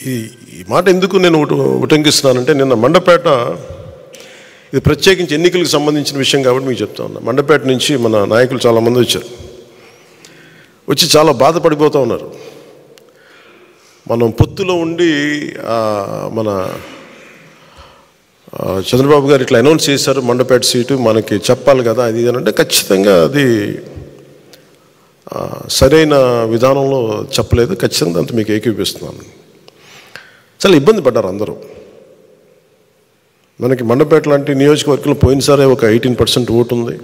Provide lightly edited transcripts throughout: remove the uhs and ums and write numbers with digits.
ఈ మాట ఎందుకు నేను ఉటంకిస్తున్నానంటే, నిన్న మండపేట, ఇది ప్రత్యేకించి ఎన్నికలకు సంబంధించిన విషయం కాబట్టి మీకు చెప్తా ఉన్నా. మండపేట నుంచి మన నాయకులు చాలామంది వచ్చారు. వచ్చి చాలా బాధపడిపోతూ ఉన్నారు. మనం పొత్తులో ఉండి మన చంద్రబాబు గారు ఇట్లా అనౌన్స్ చేశారు, మండపేట సీటు మనకి చెప్పాలి కదా అది ఇది అంటే, ఖచ్చితంగా అది సరైన విధానంలో చెప్పలేదు. ఖచ్చితంగా అంత మీకు ఏకీపిస్తున్నాను. చాలా ఇబ్బంది పడ్డారు అందరూ. మనకి మండపేట లాంటి నియోజకవర్గంలో పోయినసారే ఒక 18% ఓటు ఉంది.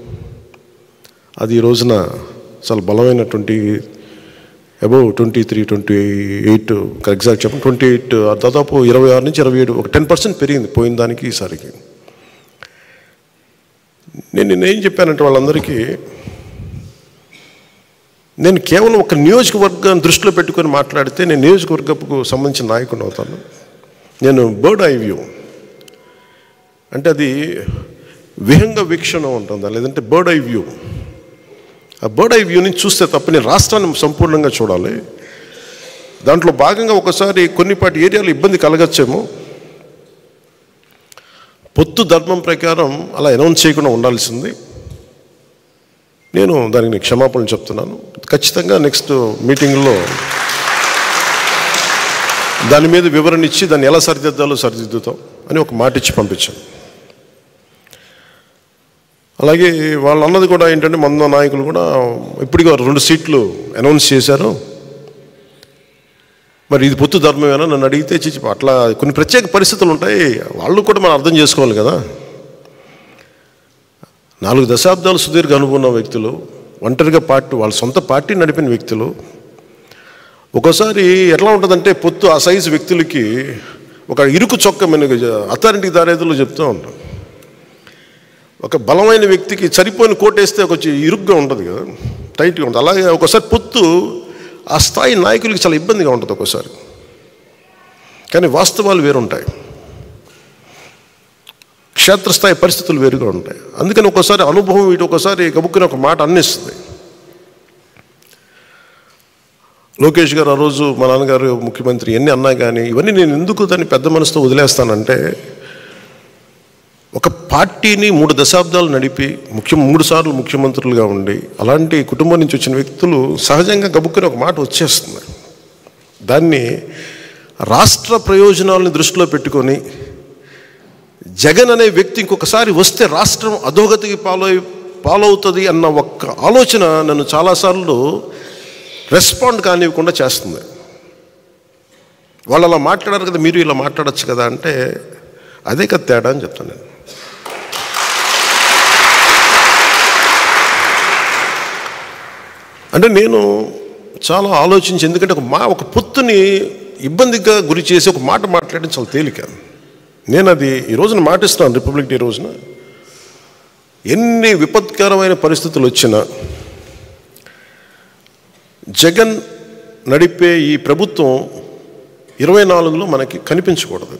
అది ఈ రోజున చాలా బలమైన అబౌవ్ 23, 28 ఎగ్జాక్ట్ చెప్పండి 28, దాదాపు 26 నుంచి 27, ఒక 10% పెరిగింది పోయిన దానికి ఈసారికి. నేనేం చెప్పానంటే వాళ్ళందరికీ, నేను కేవలం ఒక నియోజకవర్గాన్ని దృష్టిలో పెట్టుకొని మాట్లాడితే నేను నియోజకవర్గపు సంబంధించిన నాయకుడిని అవుతాను. నేను బర్డ్ ఐ వ్యూ అంటే అది విహంగ వీక్షణ ఉంటుందా, లేదంటే బర్డ్ ఐ వ్యూ. ఆ బర్డ్ ఐ వ్యూ నుంచి చూస్తే తప్ప నేను రాష్ట్రాన్ని సంపూర్ణంగా చూడాలి. దాంట్లో భాగంగా ఒకసారి కొన్నిపాటి ఏరియాలో ఇబ్బంది కలగచ్చేమో, పొత్తు ధర్మం ప్రకారం అలా అనౌన్స్ చేయకుండా ఉండాల్సింది. నేను దానికి క్షమాపణలు చెప్తున్నాను. ఖచ్చితంగా నెక్స్ట్ మీటింగ్లో దాని మీద వివరణ ఇచ్చి దాన్ని ఎలా సరిదిద్దాలో సరిదిద్దుతాం అని ఒక మాట ఇచ్చి పంపించాను. అలాగే వాళ్ళు అన్నది కూడా ఏంటంటే, మన నాయకులు కూడా ఇప్పటికీ 2 సీట్లు అనౌన్స్ చేశారు, మరి ఇది పొత్తు ధర్మమేనా నన్ను అడిగితే అట్లా కొన్ని ప్రత్యేక పరిస్థితులు ఉంటాయి, వాళ్ళు కూడా మనం అర్థం చేసుకోవాలి కదా. 4 దశాబ్దాలు సుదీర్ఘ అనుకున్న వ్యక్తులు, ఒంటరిగా వాళ్ళ సొంత పార్టీ నడిపిన వ్యక్తులు. ఒక్కోసారి ఎట్లా ఉంటుందంటే, పొత్తు ఆ సైజు వ్యక్తులకి ఒక ఇరుకు చొక్క మనకి అథారిటీ దారేదులో చెప్తూ ఉంటాం. ఒక బలమైన వ్యక్తికి సరిపోయిన కోటేస్తే కొంచెం ఇరుగ్గా ఉంటుంది కదా, టైట్గా ఉంటుంది. అలాగే ఒకసారి పొత్తు ఆ స్థాయి నాయకులకి చాలా ఇబ్బందిగా ఉంటుంది ఒక్కోసారి. కానీ వాస్తవాలు వేరుంటాయి, క్షేత్రస్థాయి పరిస్థితులు వేరుగా ఉంటాయి. అందుకని ఒక్కోసారి అనుభవం ఇటు ఒకసారి గబుక్కుని ఒక మాట అన్నిస్తుంది. లోకేష్ గారు ఆ రోజు మా నాన్నగారు ముఖ్యమంత్రి ఎన్ని అన్నా కానీ ఇవన్నీ నేను ఎందుకు దాన్ని పెద్ద మనసుతో వదిలేస్తానంటే, ఒక పార్టీని 3 దశాబ్దాలు నడిపి 3 సార్లు ముఖ్యమంత్రులుగా ఉండి అలాంటి కుటుంబం నుంచి వచ్చిన వ్యక్తులు సహజంగా గబుక్కుని ఒక మాట వచ్చేస్తుంది. దాన్ని రాష్ట్ర ప్రయోజనాలను దృష్టిలో పెట్టుకొని జగన్ అనే వ్యక్తి ఇంకొకసారి వస్తే రాష్ట్రం అధోగతికి పాలవుతుంది అన్న ఒక్క ఆలోచన నన్ను చాలాసార్లు రెస్పాండ్ కానివ్వకుండా చేస్తుంది. వాళ్ళు అలా మాట్లాడారు కదా, మీరు ఇలా మాట్లాడచ్చు కదా అంటే అదే కదా తేడా అని చెప్తాను నేను. అంటే నేను చాలా ఆలోచించి, ఎందుకంటే ఒక పొత్తుని ఇబ్బందిగా గురి చేసి ఒక మాట మాట్లాడడం చాలా తేలిక. నేను అది ఈ రోజున మాటిస్తున్నాను. రిపబ్లిక్ డే రోజున ఎన్ని విపత్కరమైన పరిస్థితులు వచ్చినా జగన్ నడిపే ఈ ప్రభుత్వం 24లో మనకి కనిపించకూడదు.